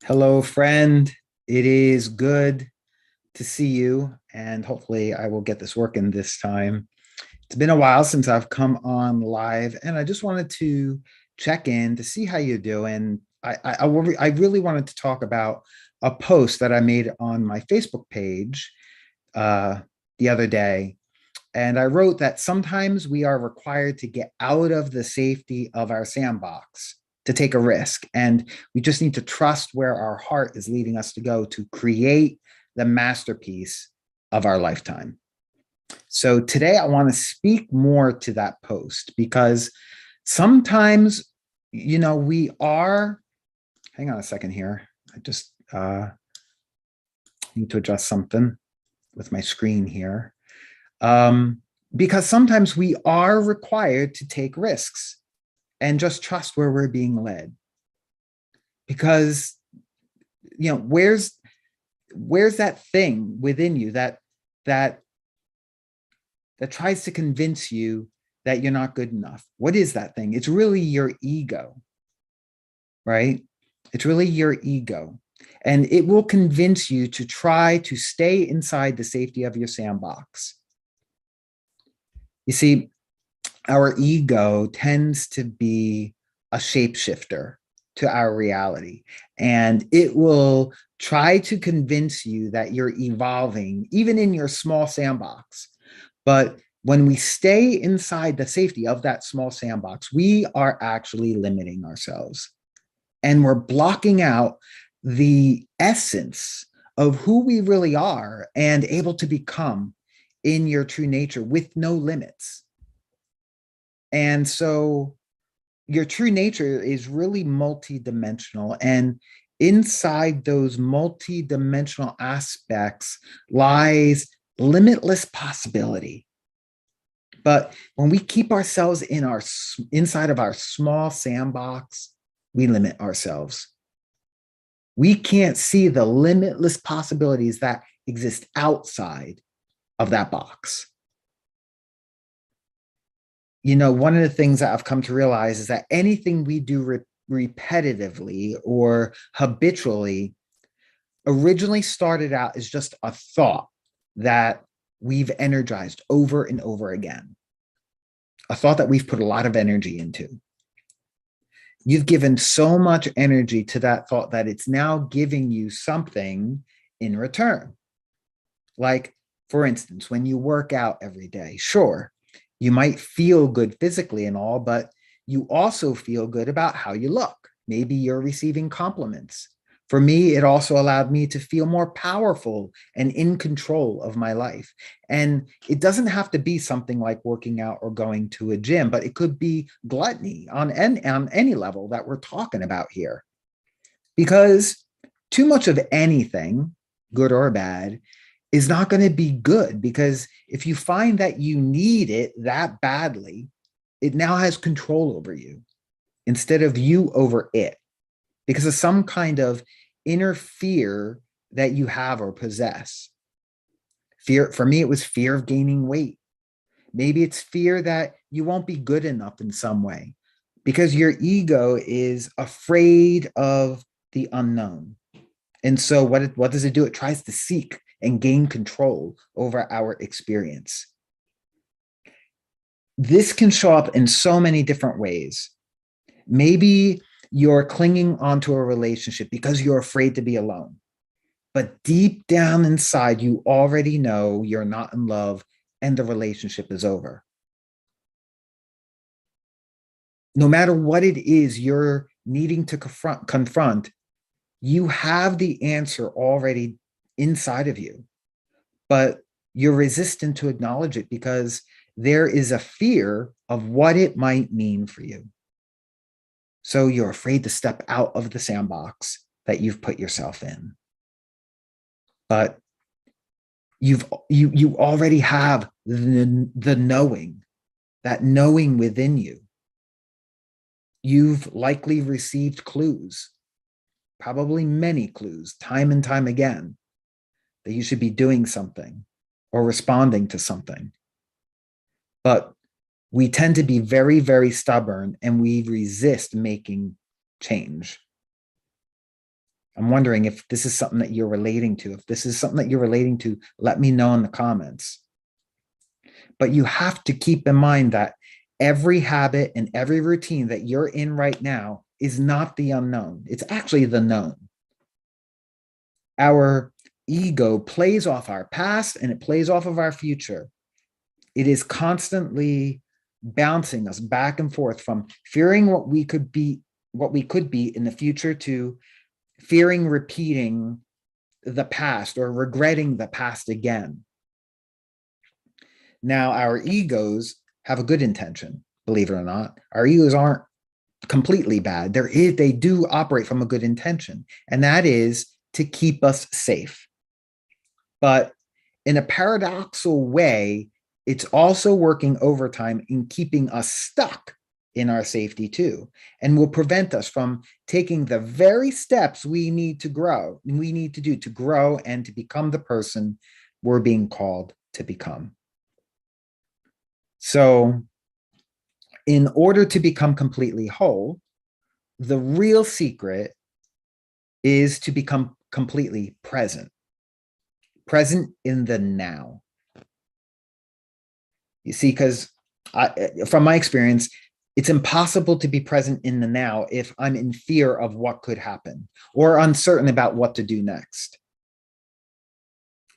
Hello, friend. It is good to see you, and hopefully, I will get this working this time. It's been a while since I've come on live, and I just wanted to check in to see how you're doing. I really wanted to talk about a post that I made on my Facebook page uh, the other day. And I wrote that sometimes we are required to get out of the safety of our sandbox to take a risk. And we just need to trust where our heart is leading us to go to create the masterpiece of our lifetime. So today I want to speak more to that post because sometimes, we are, hang on a second here. I just need to adjust something with my screen here. Because sometimes we are required to take risks and just trust where we're being led. Because, where's that thing within you that tries to convince you that you're not good enough? What is that thing? It's really your ego, right? It's really your ego. And it will convince you to try to stay inside the safety of your sandbox. You see, our ego tends to be a shapeshifter to our reality, and it will try to convince you that you're evolving, even in your small sandbox. But when we stay inside the safety of that small sandbox, we are actually limiting ourselves, and we're blocking out the essence of who we really are and able to become in your true nature with no limits. And so your true nature is really multidimensional. And inside those multidimensional aspects lies limitless possibility. But when we keep ourselves inside of our small sandbox, we limit ourselves. We can't see the limitless possibilities that exist outside of that box. One of the things that I've come to realize is that anything we do repetitively or habitually originally started out as just a thought that we've energized over and over again, a thought that we've put a lot of energy into. You've given so much energy to that thought that it's now giving you something in return. Like, for instance, when you work out every day, sure, you might feel good physically and all, but you also feel good about how you look. Maybe you're receiving compliments. For me, it also allowed me to feel more powerful and in control of my life. And it doesn't have to be something like working out or going to a gym, but it could be gluttony on any level that we're talking about here. Because too much of anything, good or bad, is not going to be good, because if you find that you need it that badly, it now has control over you instead of you over it, because of some kind of inner fear that you have or possess. Fear, for me, it was fear of gaining weight. Maybe it's fear that you won't be good enough in some way, because your ego is afraid of the unknown. And so what does it do? It tries to seek and gain control over our experience. This can show up in so many different ways. Maybe you're clinging onto a relationship because you're afraid to be alone. But deep down inside, you already know you're not in love and the relationship is over. No matter what it is you're needing to confront, you have the answer already inside of you, but you're resistant to acknowledge it because there is a fear of what it might mean for you. So you're afraid to step out of the sandbox that you've put yourself in. But you already have the knowing, that knowing within you. You've likely received clues, probably many clues, time and time again, that you should be doing something or responding to something. But we tend to be very, very stubborn, and we resist making change. I'm wondering if this is something that you're relating to. If this is something that you're relating to, let me know in the comments. But you have to keep in mind that every habit and every routine that you're in right now is not the unknown. It's actually the known. Our ego plays off our past and it plays off of our future. It is constantly bouncing us back and forth from fearing what we could be in the future to fearing repeating the past or regretting the past again. Now, our egos have a good intention, believe it or not. Our egos aren't completely bad. They do operate from a good intention, and that is to keep us safe. But in a paradoxical way, it's also working overtime in keeping us stuck in our safety too, and will prevent us from taking the very steps we need to grow and to become the person we're being called to become. So in order to become completely whole, the real secret is to become completely present in the now. You see, because from my experience, it's impossible to be present in the now if I'm in fear of what could happen or uncertain about what to do next.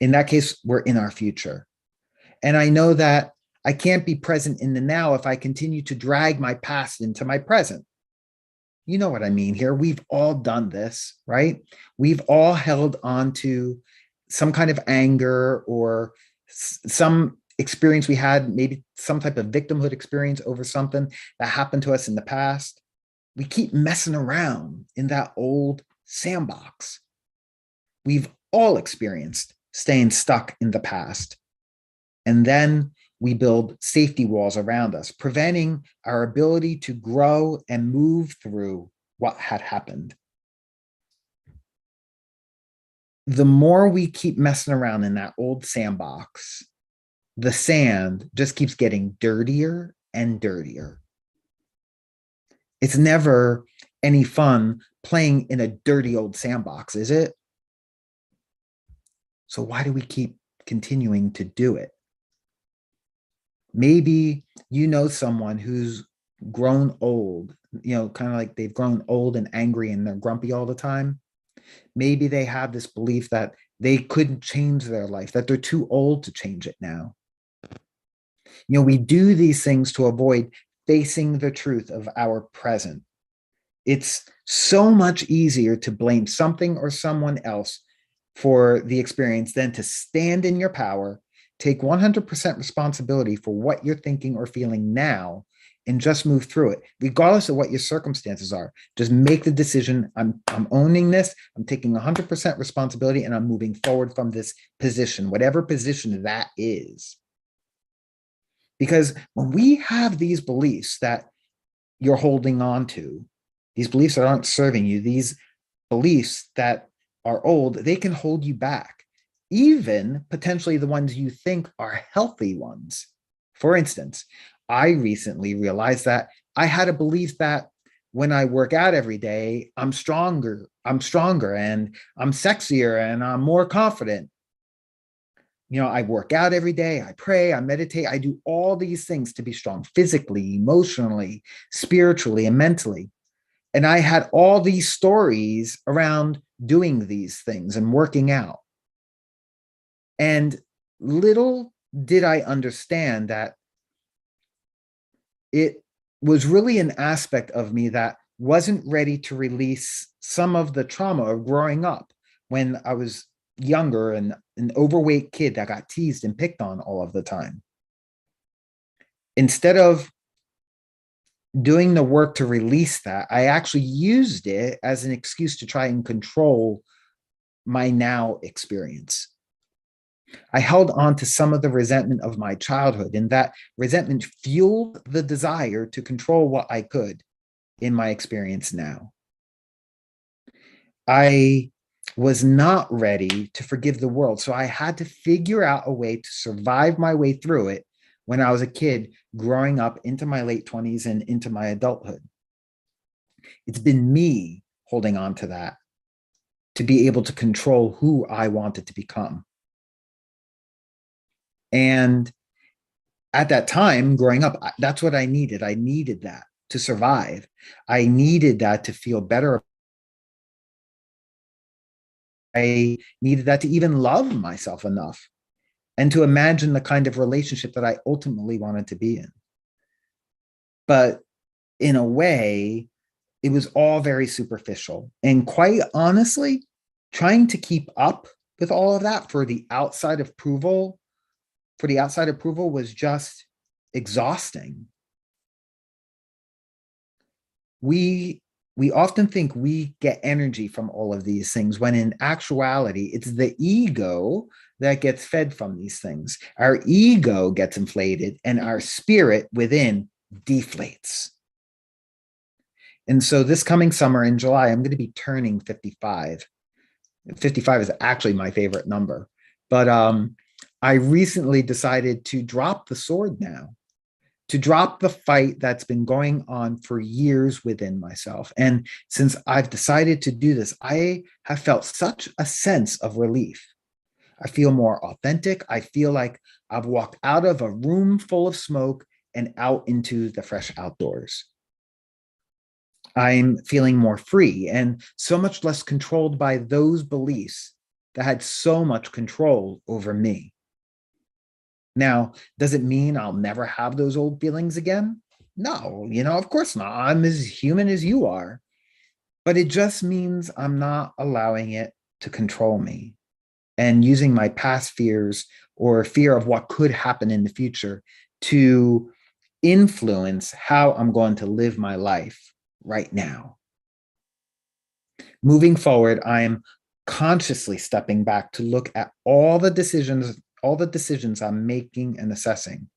In that case, we're in our future. And I know that I can't be present in the now if I continue to drag my past into my present. You know what I mean here. We've all done this, right? We've all held on to some kind of anger or some experience we had, maybe some type of victimhood experience over something that happened to us in the past. We keep messing around in that old sandbox. We've all experienced staying stuck in the past. And then we build safety walls around us, preventing our ability to grow and move through what had happened. The more we keep messing around in that old sandbox, the sand just keeps getting dirtier and dirtier. It's never any fun playing in a dirty old sandbox, is it? So why do we keep continuing to do it? Maybe you know someone who's grown old, kind of like they've grown old and angry and they're grumpy all the time. Maybe they have this belief that they couldn't change their life, that they're too old to change it now. We do these things to avoid facing the truth of our present. It's so much easier to blame something or someone else for the experience than to stand in your power, take 100% responsibility for what you're thinking or feeling now, and just move through it, regardless of what your circumstances are. Just make the decision. I'm owning this. I'm taking 100% responsibility, and I'm moving forward from this position, whatever position that is. Because when we have these beliefs that you're holding on to, these beliefs that aren't serving you, these beliefs that are old, they can hold you back, even potentially the ones you think are healthy ones. For instance, I recently realized that I had a belief that when I work out every day, I'm stronger and I'm sexier and I'm more confident. I work out every day, I pray, I meditate, I do all these things to be strong physically, emotionally, spiritually, and mentally. And I had all these stories around doing these things and working out. And little did I understand that it was really an aspect of me that wasn't ready to release some of the trauma of growing up when I was younger and an overweight kid that got teased and picked on all of the time. Instead of doing the work to release that, I actually used it as an excuse to try and control my now experience. I held on to some of the resentment of my childhood, and that resentment fueled the desire to control what I could in my experience now. I was not ready to forgive the world, so I had to figure out a way to survive my way through it when I was a kid growing up into my late 20s and into my adulthood. It's been me holding on to that to be able to control who I wanted to become. And at that time, growing up, that's what I needed. I needed that to survive. I needed that to feel better. I needed that to even love myself enough and to imagine the kind of relationship that I ultimately wanted to be in. But in a way, it was all very superficial. And quite honestly, trying to keep up with all of that for the outside approval was just exhausting. We often think we get energy from all of these things when in actuality it's the ego that gets fed from these things. Our ego gets inflated and our spirit within deflates. And so this coming summer in July, I'm going to be turning 55. 55 is actually my favorite number. But I recently decided to drop the sword now, to drop the fight that's been going on for years within myself. And since I've decided to do this, I have felt such a sense of relief. I feel more authentic. I feel like I've walked out of a room full of smoke and out into the fresh outdoors. I'm feeling more free and so much less controlled by those beliefs that had so much control over me. Now, does it mean I'll never have those old feelings again? No, of course not. I'm as human as you are. But it just means I'm not allowing it to control me and using my past fears or fear of what could happen in the future to influence how I'm going to live my life right now. Moving forward, I am consciously stepping back to look at all the decisions I'm making and assessing.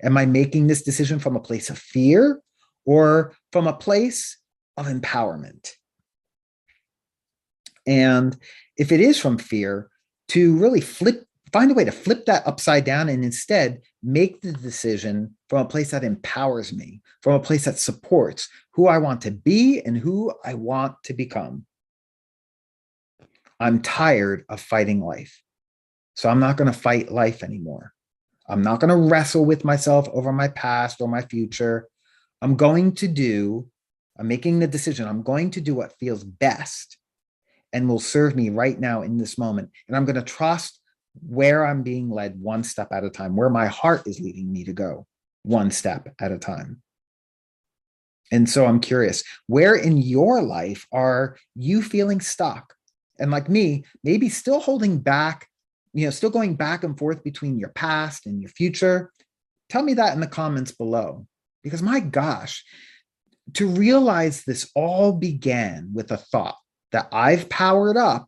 Am I making this decision from a place of fear or from a place of empowerment? And if it is from fear, to really find a way to flip that upside down and instead make the decision from a place that empowers me, from a place that supports who I want to be and who I want to become. I'm tired of fighting life. So I'm not going to fight life anymore. I'm not going to wrestle with myself over my past or my future. I'm making the decision. I'm going to do what feels best and will serve me right now in this moment. And I'm going to trust where I'm being led one step at a time, where my heart is leading me to go one step at a time. And so I'm curious, where in your life are you feeling stuck? And like me, maybe still holding back, still going back and forth between your past and your future. Tell me that in the comments below, because my gosh, to realize this all began with a thought that I've powered up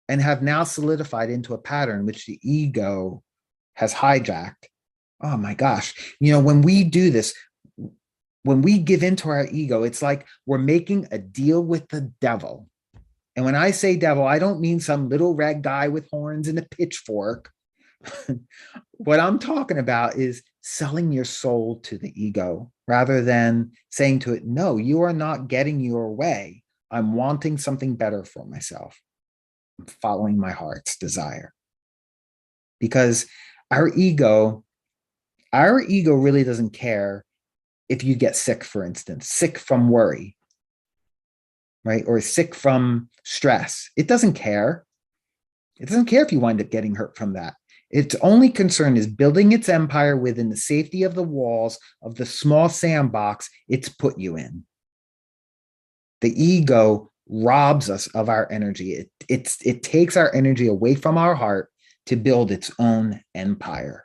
and have now solidified into a pattern which the ego has hijacked. Oh my gosh. When we do this, when we give into our ego, it's like we're making a deal with the devil. And when I say devil, I don't mean some little red guy with horns and a pitchfork. What I'm talking about is selling your soul to the ego rather than saying to it, no, you are not getting your way. I'm wanting something better for myself. I'm following my heart's desire. Because our ego really doesn't care if you get sick, for instance, sick from worry, right? Or sick from stress. It doesn't care. It doesn't care if you wind up getting hurt from that. Its only concern is building its empire within the safety of the walls of the small sandbox it's put you in. The ego robs us of our energy. It takes our energy away from our heart to build its own empire.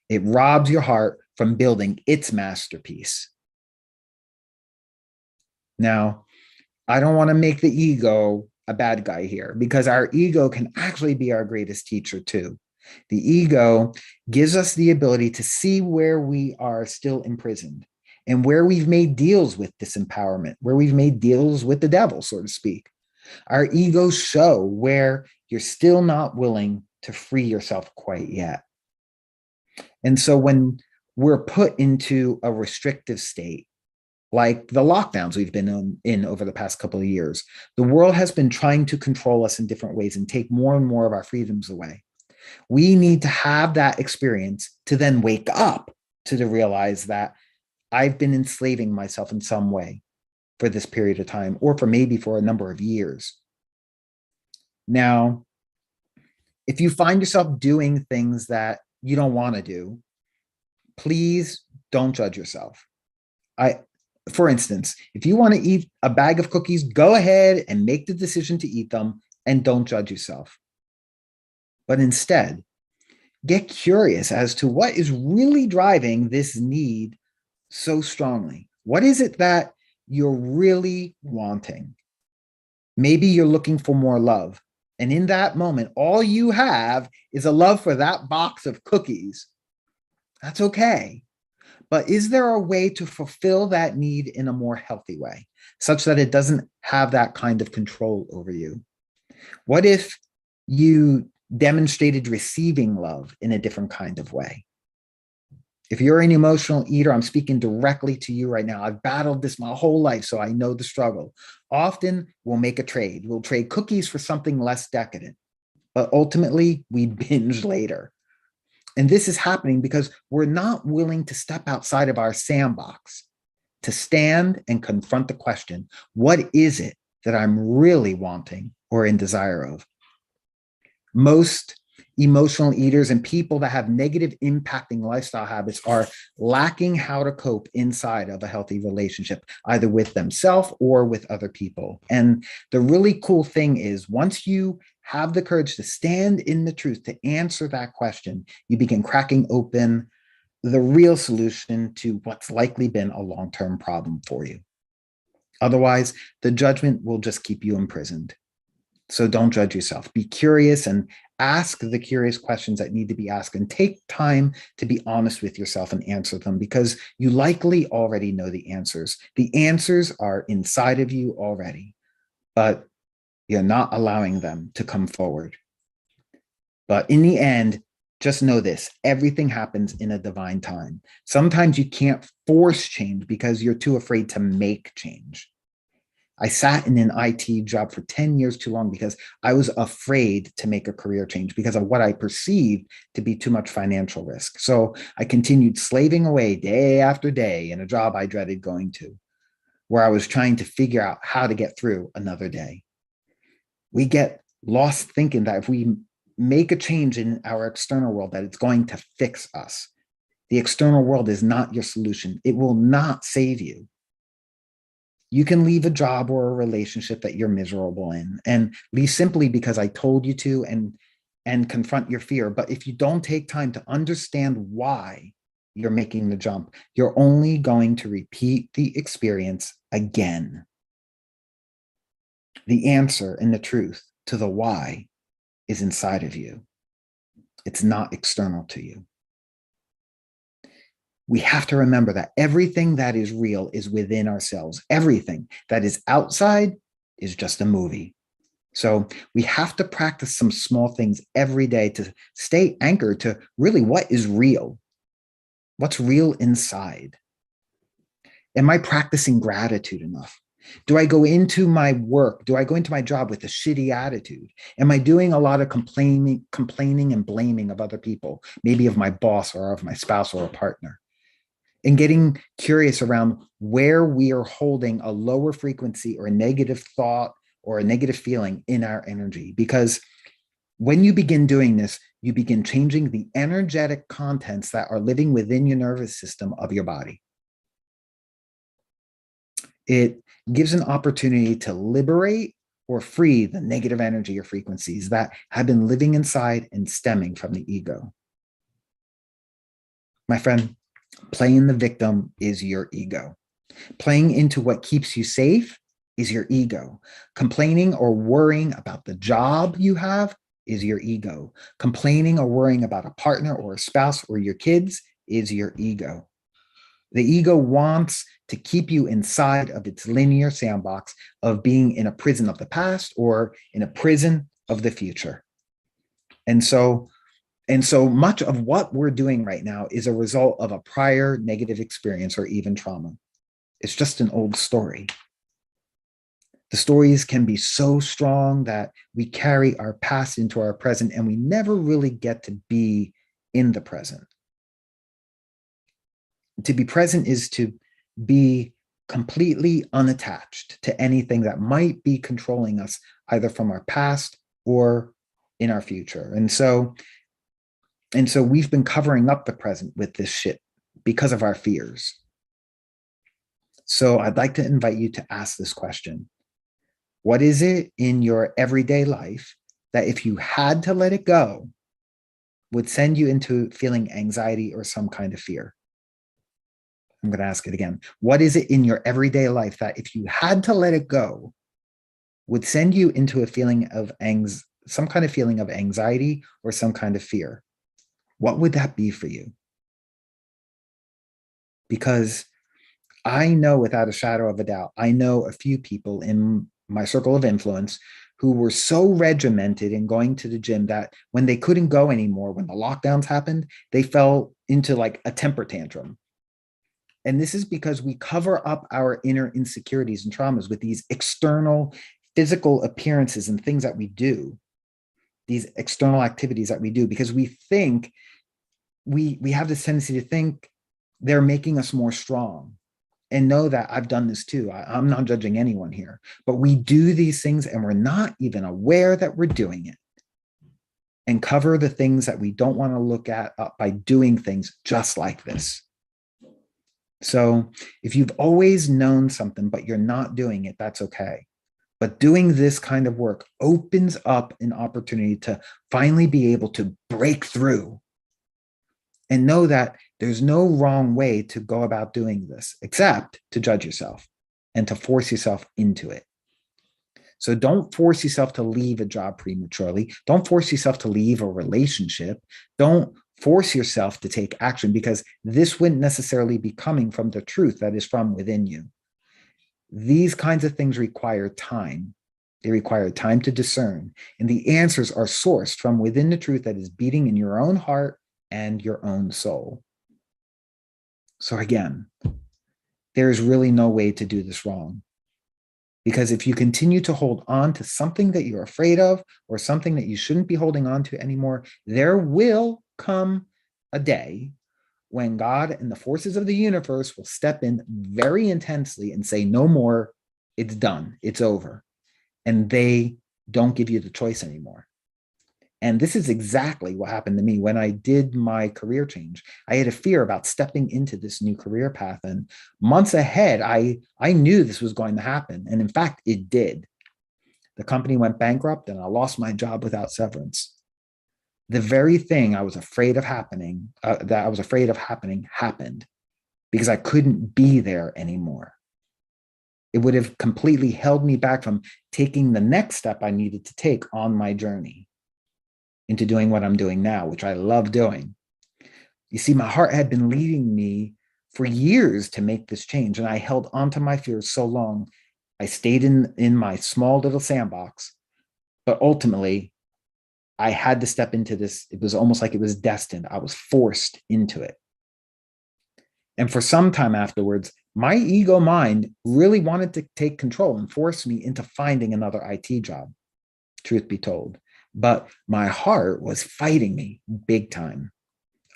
It robs your heart from building its masterpiece. Now, I don't want to make the ego a bad guy here, because our ego can actually be our greatest teacher too. The ego gives us the ability to see where we are still imprisoned and where we've made deals with disempowerment, where we've made deals with the devil, so to speak. Our egos show where you're still not willing to free yourself quite yet. And so when we're put into a restrictive state, like the lockdowns we've been in over the past couple of years. The world has been trying to control us in different ways and take more and more of our freedoms away. We need to have that experience to then wake up to realize that I've been enslaving myself in some way for this period of time, or for maybe for a number of years. Now, if you find yourself doing things that you don't want to do, please don't judge yourself. For instance, if you want to eat a bag of cookies, go ahead and make the decision to eat them and don't judge yourself. But instead, get curious as to what is really driving this need so strongly. What is it that you're really wanting? Maybe you're looking for more love. And in that moment, all you have is a love for that box of cookies. That's okay. But is there a way to fulfill that need in a more healthy way, such that it doesn't have that kind of control over you? What if you demonstrated receiving love in a different kind of way? If you're an emotional eater, I'm speaking directly to you right now. I've battled this my whole life, so I know the struggle. Often we'll make a trade. We'll trade cookies for something less decadent, but ultimately we binge later. And this is happening because we're not willing to step outside of our sandbox, to stand and confront the question, what is it that I'm really wanting or in desire of? Most emotional eaters and people that have negative impacting lifestyle habits are lacking how to cope inside of a healthy relationship, either with themselves or with other people. And the really cool thing is, once you have the courage to stand in the truth, to answer that question, you begin cracking open the real solution to what's likely been a long-term problem for you. Otherwise, the judgment will just keep you imprisoned. So don't judge yourself. Be curious and ask the curious questions that need to be asked, and take time to be honest with yourself and answer them, because you likely already know the answers. The answers are inside of you already, but you're not allowing them to come forward. But in the end, just know this: everything happens in a divine time. Sometimes you can't force change because you're too afraid to make change. I sat in an IT job for 10 years too long because I was afraid to make a career change because of what I perceived to be too much financial risk. So I continued slaving away day after day in a job I dreaded going to, where I was trying to figure out how to get through another day. We get lost thinking that if we make a change in our external world, that it's going to fix us. The external world is not your solution. It will not save you. You can leave a job or a relationship that you're miserable in, and leave simply because I told you to, and confront your fear. But if you don't take time to understand why you're making the jump, you're only going to repeat the experience again. The answer and the truth to the why is inside of you. It's not external to you. We have to remember that everything that is real is within ourselves. Everything that is outside is just a movie. So we have to practice some small things every day to stay anchored to really what is real. What's real inside? Am I practicing gratitude enough? Do I go into my work? Do I go into my job with a shitty attitude? Am I doing a lot of complaining and blaming of other people, maybe of my boss or of my spouse or a partner? And getting curious around where we are holding a lower frequency or a negative thought or a negative feeling in our energy. Because when you begin doing this, you begin changing the energetic contents that are living within your nervous system of your body. It gives an opportunity to liberate or free the negative energy or frequencies that have been living inside and stemming from the ego. My friend, playing the victim is your ego. Playing into what keeps you safe is your ego. Complaining or worrying about the job you have is your ego. Complaining or worrying about a partner or a spouse or your kids is your ego. The ego wants to keep you inside of its linear sandbox of being in a prison of the past or in a prison of the future. And so much of what we're doing right now is a result of a prior negative experience or even trauma. It's just an old story. The stories can be so strong that we carry our past into our present and we never really get to be in the present. To be present is to be completely unattached to anything that might be controlling us, either from our past or in our future. And so we've been covering up the present with this shit because of our fears. So I'd like to invite you to ask this question. What is it in your everyday life that if you had to let it go, would send you into feeling anxiety or some kind of fear? I'm going to ask it again. What is it in your everyday life that if you had to let it go, would send you into a feeling of some kind of feeling of anxiety or some kind of fear? What would that be for you? Because I know without a shadow of a doubt, I know a few people in my circle of influence who were so regimented in going to the gym that when they couldn't go anymore, when the lockdowns happened, they fell into like a temper tantrum. And this is because we cover up our inner insecurities and traumas with these external physical appearances and things that we do, these external activities that we do, because we think we have this tendency to think they're making us more strong. And know that I've done this too. I'm not judging anyone here, but we do these things and we're not even aware that we're doing it, and cover the things that we don't want to look at up by doing things just like this. So if you've always known something, but you're not doing it, that's okay. But doing this kind of work opens up an opportunity to finally be able to break through and know that there's no wrong way to go about doing this except to judge yourself and to force yourself into it. So don't force yourself to leave a job prematurely. Don't force yourself to leave a relationship. Don't force yourself to take action, because this wouldn't necessarily be coming from the truth that is from within you. These kinds of things require time. They require time to discern. And the answers are sourced from within the truth that is beating in your own heart and your own soul. So again, there's really no way to do this wrong. Because if you continue to hold on to something that you're afraid of or something that you shouldn't be holding on to anymore, there will come a day when God and the forces of the universe will step in very intensely and say, no more, it's done, it's over. And they don't give you the choice anymore. And this is exactly what happened to me when I did my career change. I had a fear about stepping into this new career path. And months ahead, I knew this was going to happen. And in fact, it did. The company went bankrupt and I lost my job without severance. The very thing I was afraid of happening, happened because I couldn't be there anymore. It would have completely held me back from taking the next step I needed to take on my journey into doing what I'm doing now, which I love doing. You see, my heart had been leading me for years to make this change, and I held onto my fears so long. I stayed in my small little sandbox, but ultimately, I had to step into this. It was almost like it was destined. I was forced into it. And for some time afterwards, my ego mind really wanted to take control and force me into finding another IT job, truth be told. But my heart was fighting me big time.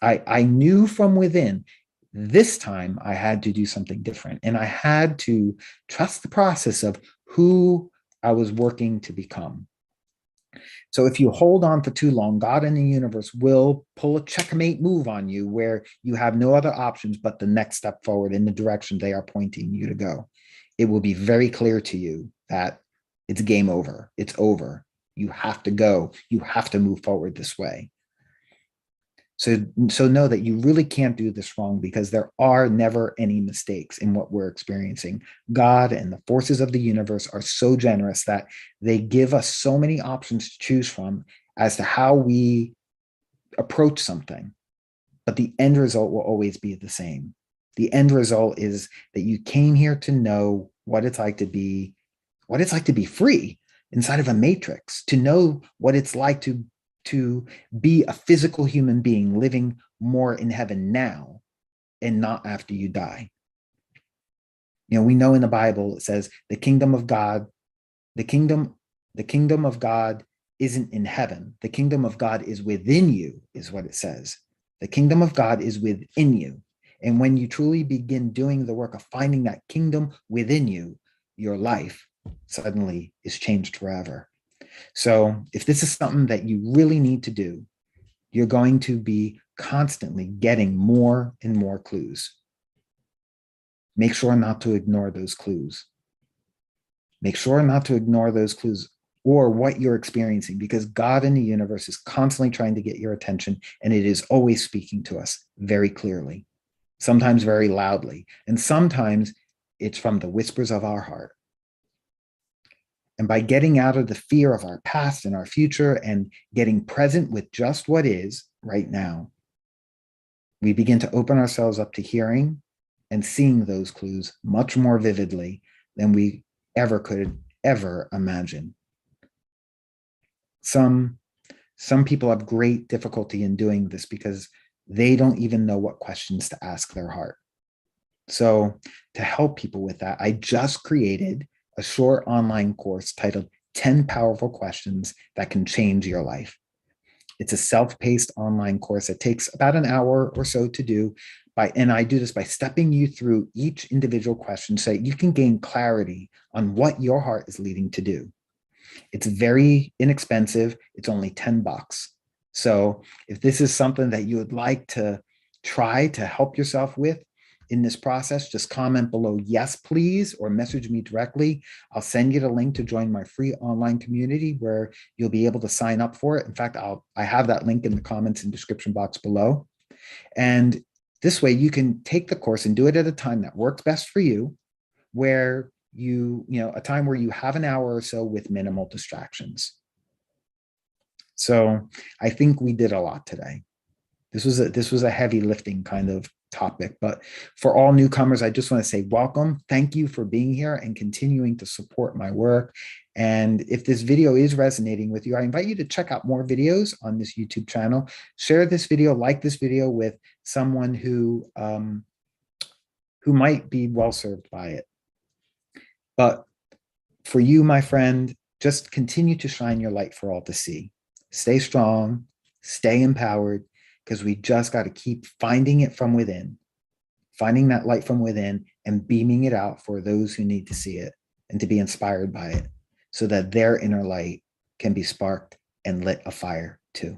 I knew from within, this time I had to do something different. And I had to trust the process of who I was working to become. So if you hold on for too long, God and the universe will pull a checkmate move on you where you have no other options but the next step forward in the direction they are pointing you to go. It will be very clear to you that it's game over. It's over. You have to go. You have to move forward this way. So know that you really can't do this wrong, because there are never any mistakes in what we're experiencing. God and the forces of the universe are so generous that they give us so many options to choose from as to how we approach something. But the end result will always be the same. The end result is that you came here to know what it's like to be free inside of a matrix, to know what it's like to be a physical human being living more in heaven now and not after you die. We know in the Bible it says the kingdom of God, the kingdom, the kingdom of God isn't in heaven. The kingdom of God is within you, is what it says. The kingdom of God is within you. And when you truly begin doing the work of finding that kingdom within you, your life suddenly is changed forever. So if this is something that you really need to do, you're going to be constantly getting more and more clues. Make sure not to ignore those clues. Make sure not to ignore those clues or what you're experiencing, because God in the universe is constantly trying to get your attention, and it is always speaking to us very clearly, sometimes very loudly, and sometimes it's from the whispers of our heart. And by getting out of the fear of our past and our future and getting present with just what is right now, we begin to open ourselves up to hearing and seeing those clues much more vividly than we ever could ever imagine. Some people have great difficulty in doing this because they don't even know what questions to ask their heart. So to help people with that, I just created a short online course titled 10 Powerful Questions That Can Change Your Life. It's a self-paced online course that takes about an hour or so to do. And I do this by stepping you through each individual question so that you can gain clarity on what your heart is leading to do. It's very inexpensive. It's only $10. So if this is something that you would like to try to help yourself with in this process, just comment below, yes, please, or message me directly. I'll send you the link to join my free online community where you'll be able to sign up for it. In fact, I have that link in the comments and description box below. And this way you can take the course and do it at a time that works best for you, where a time where you have an hour or so with minimal distractions. So I think we did a lot today. This was a heavy lifting kind of topic, but for all newcomers, I just want to say welcome. Thank you for being here and continuing to support my work. And if this video is resonating with you, I invite you to check out more videos on this YouTube channel. Share this video, like this video with someone who might be well served by it. But for you, my friend, just continue to shine your light for all to see. Stay strong, stay empowered, because we just got to keep finding it from within, finding that light from within and beaming it out for those who need to see it and to be inspired by it so that their inner light can be sparked and lit afire too.